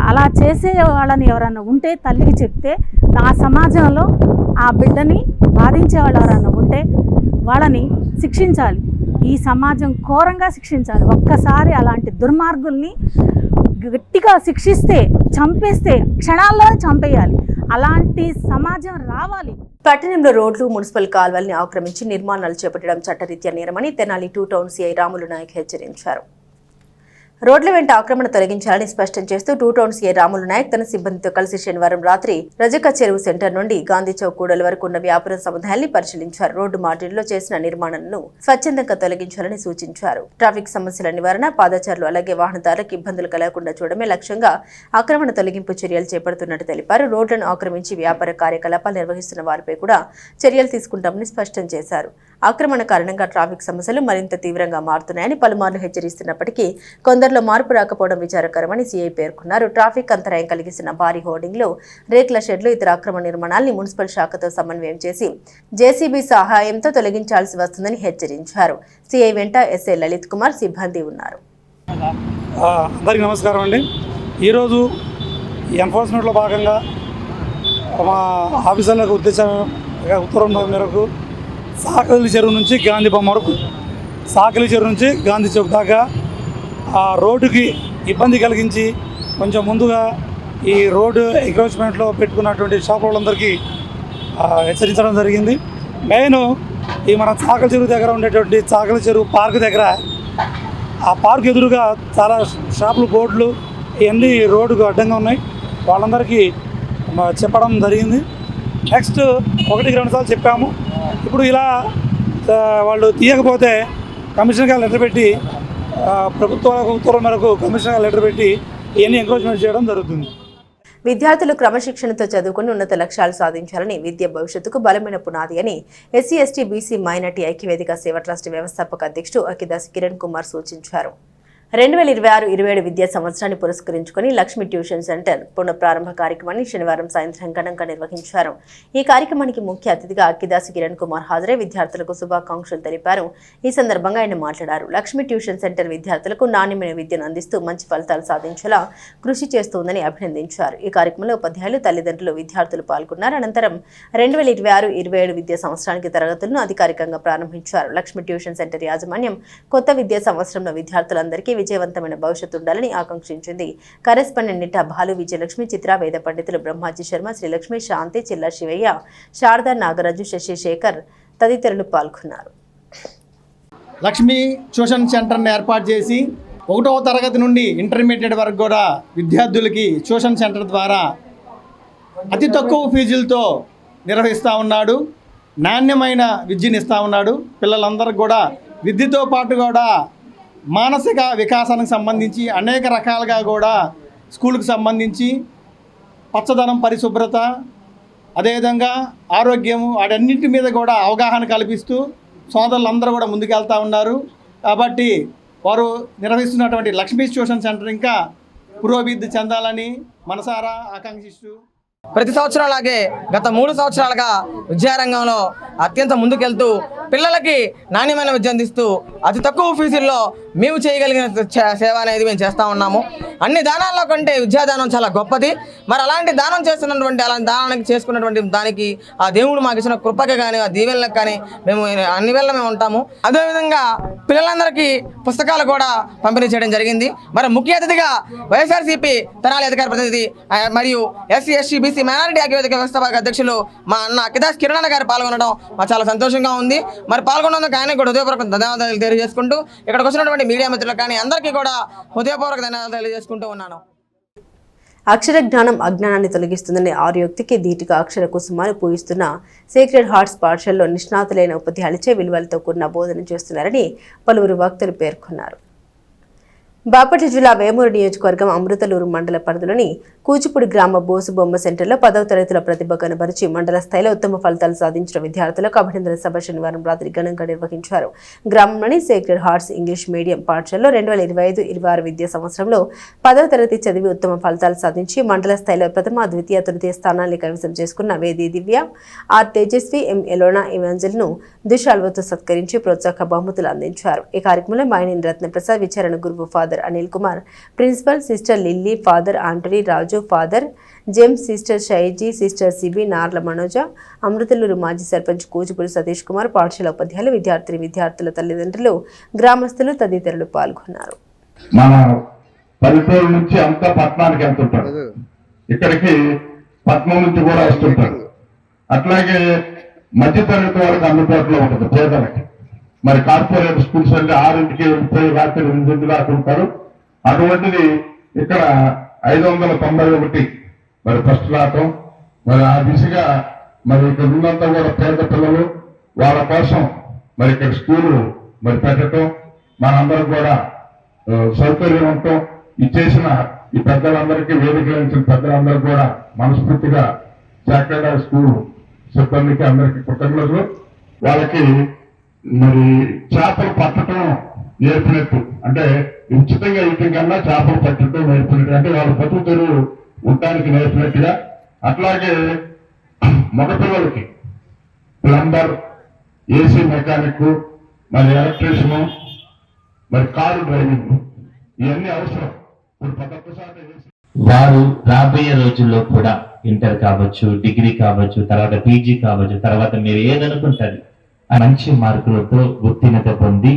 K: అలా చేసే వాళ్ళని ఎవరన్నా ఉంటే తల్లికి చెప్తే ఆ సమాజంలో ఆ బిడ్డని బాధించే వాళ్ళు ఎవరన్నా ఉంటే వాళ్ళని శిక్షించాలి. ఈ సమాజం ఘోరంగా శిక్షించాలి. ఒక్కసారి అలాంటి దుర్మార్గుల్ని గట్టిగా శిక్షిస్తే, చంపేస్తే క్షణాల్లో చంపేయాలి. అలాంటి సమాజం రావాలి.
A: పట్టణంలో రోడ్లు, మున్సిపల్ కాల్వల్ని ఆక్రమించి నిర్మాణాలు చేపట్టడం చట్టరీత్యా నేరమని తెనాలి 2 టౌన్ సిఐ రాములు నాయక్ హెచ్చరించారు. రోడ్ల వెంట ఆక్రమణ తొలగించాలని స్పష్టం చేస్తూ 2 టౌన్ సిఐ రాములు నాయక్ తన సిబ్బందితో కలిసి శనివారం రాత్రి రజక చెరువు సెంటర్ నుండి గాంధీ చౌక్ కూడలి వరకు ఉన్న వ్యాపార సముదాయాన్ని పరిశీలించారు. రోడ్డు మార్జిన్లో చేసిన నిర్మాణాలను స్వచ్ఛందంగా తొలగించాలని సూచించారు. ట్రాఫిక్ సమస్యల నివారణ, పాదచారులు అలాగే వాహనదారులకు ఇబ్బందులు కలగకుండా చూడమే లక్ష్యంగా ఆక్రమణ తొలగింపు చర్యలు చేపడుతున్నట్టు తెలిపారు. రోడ్లను ఆక్రమించి వ్యాపార కార్యకలాపాలు నిర్వహిస్తున్న వారిపై కూడా చర్యలు తీసుకుంటామని స్పష్టం చేశారు. ఆక్రమణ కారణంగా ట్రాఫిక్ సమస్యలు మరింత తీవ్రంగా మారుతున్నాయని పలుమార్లు హెచ్చరిస్తున్నప్పటికీ కొందరిలో మార్పు రాకపోవడం విచారకరమని సీఐ పేర్కొన్నారు. ట్రాఫిక్ అంతరాయం కలిగిస్తున్న భారీ హోర్డింగ్లు, రేకుల షెడ్లు, ఇతర అక్రమ నిర్మాణాల్ని మున్సిపల్ శాఖతో సమన్వయం చేసి జేసీబీ సహాయంతో తొలగించాల్సి వస్తుందని హెచ్చరించారు. సీఐ వెంట ఎస్ఐ లలిత్ కుమార్ సిబ్బంది ఉన్నారు.
L: అందరికీ నమస్కారం అండి. ఈరోజు ఎన్ఫోర్స్మెంట్లో భాగంగా మా ఆఫీసర్లకు ఉత్తర్వుల మేరకు సాకలి చెరువు నుంచి గాంధీ బొమ్మ వరకు, సాకలి చెరువు నుంచి గాంధీ చౌక్ దాకా ఆ రోడ్డుకి ఇబ్బంది కలిగించి కొంచెం ముందుగా ఈ రోడ్డు ఎంక్రోచ్మెంట్లో పెట్టుకున్నటువంటి షాప్ వాళ్ళందరికీ హెచ్చరించడం జరిగింది. మెయిన్ ఈ మన చాకల చెరువు దగ్గర ఉండేటువంటి చాకల చెరువు పార్క్ దగ్గర, ఆ పార్క్ ఎదురుగా చాలా షాపులు, బోర్డులు ఇవన్నీ రోడ్డుకు అడ్డంగా ఉన్నాయి. వాళ్ళందరికీ చెప్పడం జరిగింది. నెక్స్ట్ 1-2 సార్లు చెప్పాము. ఇప్పుడు ఇలా వాళ్ళు తీయకపోతే కమిషనర్ గారు లెటర్ పెట్టి, ప్రభుత్వాలకు ఉత్తర్వుల మేరకు కమిషనర్ గారు లెటర్ పెట్టి ఇవన్నీ ఎంక్రోచ్మెంట్ చేయడం జరుగుతుంది.
A: విద్యార్థులు క్రమశిక్షణతో చదువుకుని ఉన్నత లక్ష్యాలు సాధించాలని, విద్య భవిష్యత్తుకు బలమైన పునాది అని ఎస్సీ ఎస్టీ బీసీ మైనార్టీ ఐక్యవేదిక సేవ ట్రస్ట్ వ్యవస్థాపక అధ్యక్షుడు అకిదాసి కిరణ్ కుమార్ సూచించారు. 2026-27 విద్యా సంవత్సరాన్ని పురస్కరించుకుని లక్ష్మి ట్యూషన్ సెంటర్ పునఃప్రారంభ కార్యక్రమాన్ని శనివారం సాయంత్రం ఘనంగా నిర్వహించారు. ఈ కార్యక్రమానికి ముఖ్య అతిథిగా అక్కిదాసి కిరణ్ కుమార్ హాజరై విద్యార్థులకు శుభాకాంక్షలు తెలిపారు. ఈ సందర్భంగా ఆయన మాట్లాడారు. లక్ష్మి ట్యూషన్ సెంటర్ విద్యార్థులకు నాణ్యమైన విద్యను అందిస్తూ మంచి ఫలితాలు సాధించేలా కృషి చేస్తోందని అభినందించారు. ఈ కార్యక్రమంలో ఉపాధ్యాయులు, తల్లిదండ్రులు, విద్యార్థులు పాల్గొన్నారు. అనంతరం 2026-27 విద్యా సంవత్సరానికి తరగతులను అధికారికంగా ప్రారంభించారు. లక్ష్మి ట్యూషన్ సెంటర్ యాజమాన్యం కొత్త విద్యా సంవత్సరంలో విద్యార్థులందరికీ విజయవంతమైన భవిష్యత్తు ఉండాలని ఆకాంక్షించింది. కరెస్పాండెంట్ నిట్ట భాలు, విజయలక్ష్మి, చిత్ర, వేద పండితులు బ్రహ్మాజీ శర్మ, శ్రీలక్ష్మి, శాంతి, చిల్ల శివయ్య, శారదా, నాగరాజు, శశిశేఖర్ తదితరులు పాల్గొన్నారు.
J: లక్ష్మీ ట్యూషన్ సెంటర్ని ఏర్పాటు చేసి 1వ తరగతి నుండి ఇంటర్మీడియట్ వరకు కూడా విద్యార్థులకి ట్యూషన్ సెంటర్ ద్వారా అతి తక్కువ ఫీజులతో నిర్వహిస్తూ ఉన్నాడు. నాణ్యమైన విద్యను ఇస్తూ ఉన్నాడు. పిల్లలందరికీ కూడా విద్యతో పాటు కూడా మానసిక వికాసానికి సంబంధించి అనేక రకాలుగా కూడా స్కూల్కి సంబంధించి పచ్చదనం, పరిశుభ్రత, అదేవిధంగా ఆరోగ్యము, వాటన్నింటి మీద కూడా అవగాహన కల్పిస్తూ సోదరులందరూ కూడా ముందుకెళ్తూ ఉన్నారు. కాబట్టి వారు నిర్వహిస్తున్నటువంటి లక్ష్మీ ట్యూషన్ సెంటర్ ఇంకా పురోభివృద్ధి చెందాలని మనసారా ఆకాంక్షిస్తూ,
M: ప్రతి సంవత్సరం లాగే గత 3 సంవత్సరాలుగా విద్యారంగంలో అత్యంత ముందుకెళ్తూ పిల్లలకి నాణ్యమైన విద్య అందిస్తూ అతి తక్కువ ఫీజుల్లో మేము చేయగలిగిన సేవ అనేది మేము చేస్తూ ఉన్నాము. అన్ని దానాల్లో కంటే విద్యాదానం చాలా గొప్పది. మరి అలాంటి దానం చేస్తున్నటువంటి, అలాంటి దానానికి చేసుకున్నటువంటి దానికి ఆ దేవుడు మాకు ఇచ్చిన కృపకి కానీ, ఆ దీవెనలకు కానీ మేము అన్ని వేళ మేము ఉంటాము. అదేవిధంగా పిల్లలందరికీ పుస్తకాలు కూడా పంపిణీ చేయడం జరిగింది. మరి ముఖ్య అతిథిగా వైఎస్ఆర్సీపీ తెనాలి అధికార ప్రతినిధి మరియు ఎస్సీ ఎస్టీ బీసీ మైనారిటీ ఐక్యవేదిక వ్యవస్థాపక అధ్యక్షులు మా అన్న అక్కిదాసి కిరణ్ గారు పాల్గొనడం మాకు చాలా సంతోషంగా ఉంది. మరి పాల్గొన్నందుకు ఆయన కూడా హృదయపూర్వక ధన్యవాదాలు తెలియజేసుకుంటూ, ఇక్కడికి వచ్చినటువంటి మీడియా మిత్రులకు కానీ అందరికీ కూడా హృదయపూర్వక ధన్యవాదాలు తెలియజేసుకుంటూ ఉన్నాను.
A: అక్షర జ్ఞానం అజ్ఞానాన్ని తొలగిస్తుందనే ఆర్యోక్తికి ధీటుగా అక్షర కుసుమాలు పూయిస్తున్న సేక్రెడ్ హార్ట్స్ పాఠశాలలో నిష్ణాతులైన ఉపాధ్యాయులచే విలువలతో కూడిన బోధన చేస్తున్నారని పలువురు వక్తలు పేర్కొన్నారు. బాపట్ల జిల్లా వేమూరు నియోజకవర్గం అమృతలూరు మండల పరిధిలోని కూచిపూడి గ్రామ బోసు బొమ్మ సెంటర్లో 10వ తరగతుల ప్రతిభ కనబరిచి మండల స్థాయిలో ఉత్తమ ఫలితాలు సాధించిన విద్యార్థులకు అభినందన సభ శనివారం రాత్రి ఘనంగా నిర్వహించారు. గ్రామంలోని సేక్రెడ్ హార్ట్స్ ఇంగ్లీష్ మీడియం పాఠశాలలో 2025-26 విద్యా సంవత్సరంలో 10వ తరగతి చదివి ఉత్తమ ఫలితాలు సాధించి మండల స్థాయిలో ప్రథమ, ద్వితీయ, తృతీయ స్థానాన్ని కైవసం చేసుకున్న వేది దివ్య, ఆర్ తేజస్వి, ఎం ఎలోనా ఇవాంజల్ను దుశాల్వతో సత్కరించి ప్రోత్సాహక బహుమతులు అందించారు. ఈ కార్యక్రమంలో మైనేని రత్నప్రసాద్, విచారణ గురువు father Anil Kumar, principal sister Lilly, father Antony Raju, father James, sister Shaiji, sister Sibi, Narla Manoja, Amruthaluru మాజీ సర్పంచ్ కూచిపూడి సతీష్ కుమార్, పాఠశాల ఉపాధ్యాయులు, విద్యార్థుల తల్లిదండ్రులు, గ్రామస్తులు తదితరులు పాల్గొన్నారు.
N: మన పల్లెటూరు నుంచి అంతా పట్టణానికి వెళ్తుంటారు, ఇక్కడికి పట్నం నుంచి కూడా వస్తుంటారు. అట్లాగే మధ్యతరగతి వారికి అందుబాటులో ఉంటుంది పేదలకి. మరి కార్పొరేట్ స్కూల్స్ అంటే 6ంటికి వెళ్ళిపోయి రాత్రి 8 దాకా ఉంటారు. అటువంటిది ఇక్కడ 591 మరి ఫస్ట్ రావటం, మరి ఆ దిశగా మరి ఇక్కడ ఉన్నంతా కూడా పేద పిల్లలు వాళ్ళ కోసం మరి ఇక్కడ స్కూలు మరి పెట్టడం, మనందరం కూడా సౌకర్యం ఉండటం, ఇచ్చేసిన ఈ పెద్దలందరికీ, వేదికలించిన పెద్దలందరికీ కూడా మనస్ఫూర్తిగా సేక్రెడ్ హార్ట్ స్కూల్ సిబ్బందికి అందరికీ కృతజ్ఞతలు. వాళ్ళకి మరి చేపలు పట్టడం నేర్పినట్టు, అంటే ఉచితంగా ఇవ్వటం కన్నా చేపలు పట్టడం నేర్పినట్టు, అంటే వాళ్ళ బతుకు తెరువు ఉండటానికి నేర్పినట్టుగా. అట్లాగే మగపిల్లలకి ప్లంబర్, ఏసీ మెకానిక్, మరి ఎలక్ట్రీషియన్, మరి కారు డ్రైవింగ్, ఇవన్నీ అవసరం.
O: వారు రాబోయే రోజుల్లో కూడా ఇంటర్ కావచ్చు, డిగ్రీ కావచ్చు, తర్వాత పీజీ కావచ్చు, తర్వాత మీరు ఏదనుకుంటారు మంచి మార్కులతో ఉత్తీర్ణత పొంది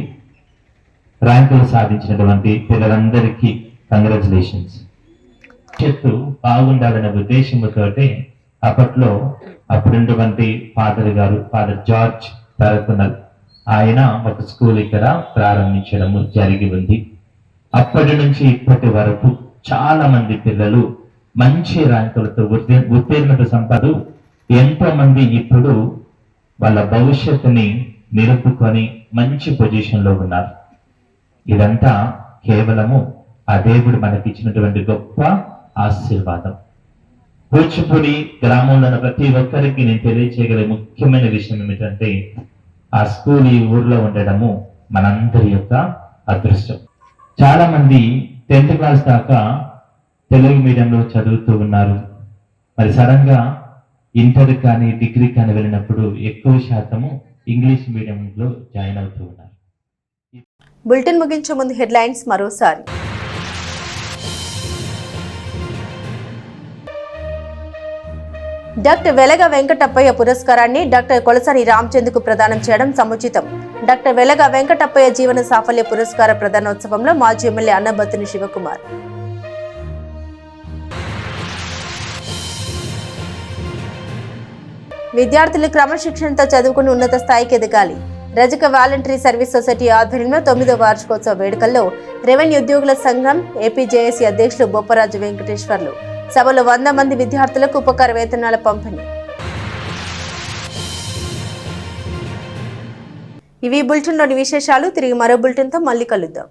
O: ర్యాంకులు సాధించినటువంటి పిల్లలందరికీ కంగ్రాచులేషన్స్. భవిష్యత్తు బాగుండాలనే ఉద్దేశంతోటే అప్పట్లో అప్పుడున్నటువంటి ఫాదర్ జార్జ్ తారకునల్ ఆయన ఒక స్కూల్ ఇక్కడ ప్రారంభించడం జరిగి ఉంది. అప్పటి నుంచి ఇప్పటి వరకు చాలా మంది పిల్లలు మంచి ర్యాంకులతో ఉత్తీర్ణత సంపాదు ఎంతో మంది ఇప్పుడు వాళ్ళ భవిష్యత్తుని నిలుపుకొని మంచి పొజిషన్లో ఉన్నారు. ఇదంతా కేవలము ఆ దేవుడు మనకిచ్చినటువంటి గొప్ప ఆశీర్వాదం. కూచిపూడి గ్రామంలో ఉన్న ప్రతి ఒక్కరికి నేను తెలియచేయగల ముఖ్యమైన విషయం ఏమిటంటే ఆ స్కూల్ ఈ ఊర్లో ఉండడము మనందరి యొక్క అదృష్టం. చాలా మంది 10th క్లాస్ దాకా తెలుగు మీడియంలో చదువుతూ ఉన్నారు. మరి సడన్ గా ఇంటర్ కానీ డిగ్రీ కానీ వెళ్ళినప్పుడు ఎక్కువ శాతము ఇంగ్లీష్ మీడియంలో జాయిన్ అవుతూ ఉన్నారు.
A: బులెటిన్ ముగించే ముందు హెడ్లైన్స్ మరోసారి. డాక్టర్ వెలగ వెంకటప్పయ్య పురస్కారాన్ని డాక్టర్ కొలసాని రామచంద్కు ప్రదానం చేయడం సముచితం. డాక్టర్ వెలగ వెంకటప్పయ్య జీవన సాఫల్య పురస్కార ప్రదానోత్సవంలో మాజీ ఎమ్మెల్యే అన్నబత్తుని శివకుమార్. విద్యార్థులు క్రమశిక్షణతో చదువుకుని ఉన్నత స్థాయికి ఎదగాలి. రజక వాలంటరీ సర్వీస్ సొసైటీ ఆధ్వర్యంలో 9వ వార్షికోత్సవ వేడుకల్లో రెవెన్యూ ఉద్యోగుల సంఘం ఏపీజేఏసీ అధ్యక్షులు బొప్పరాజు వెంకటేశ్వర్లు. సభలో 100 మంది విద్యార్థులకు ఉపకార వేతనాల పంపిణీ. ఇవి బులెటిన్లోని విశేషాలు. తిరిగి మరో బులెటిన్తో మళ్ళీ కలుద్దాం.